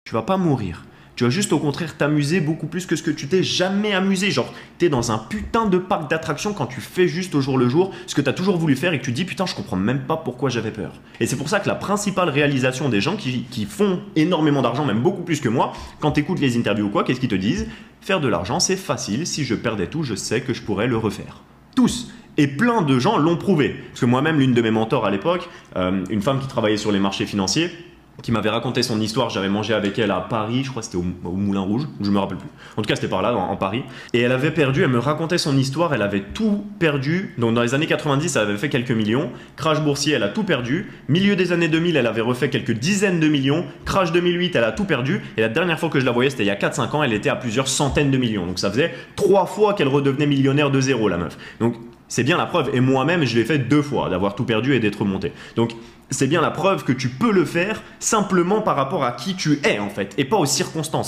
tu vas pas mourir. Tu vas juste au contraire t'amuser beaucoup plus que ce que tu t'es jamais amusé. Genre, tu es dans un putain de parc d'attractions quand tu fais juste au jour le jour ce que tu as toujours voulu faire et que tu te dis putain, je comprends même pas pourquoi j'avais peur. Et c'est pour ça que la principale réalisation des gens qui font énormément d'argent, même beaucoup plus que moi, quand tu écoutes les interviews ou quoi, qu'est-ce qu'ils te disent? Faire de l'argent, c'est facile. Si je perdais tout, je sais que je pourrais le refaire. Tous. Et plein de gens l'ont prouvé. Parce que moi-même, l'une de mes mentors à l'époque, une femme qui travaillait sur les marchés financiers, qui m'avait raconté son histoire. J'avais mangé avec elle à Paris, je crois que c'était au Moulin Rouge, je me rappelle plus. En tout cas, c'était par là, en Paris. Et elle avait perdu, elle me racontait son histoire, elle avait tout perdu. Donc dans les années 90, elle avait fait quelques millions. Crash boursier, elle a tout perdu. Milieu des années 2000, elle avait refait quelques dizaines de millions. Crash 2008, elle a tout perdu. Et la dernière fois que je la voyais, c'était il y a 4-5 ans, elle était à plusieurs centaines de millions. Donc ça faisait 3 fois qu'elle redevenait millionnaire de zéro, la meuf. Donc c'est bien la preuve. Et moi-même, je l'ai fait 2 fois, d'avoir tout perdu et d'être remonté. Donc c'est bien la preuve que tu peux le faire simplement par rapport à qui tu es en fait, et pas aux circonstances.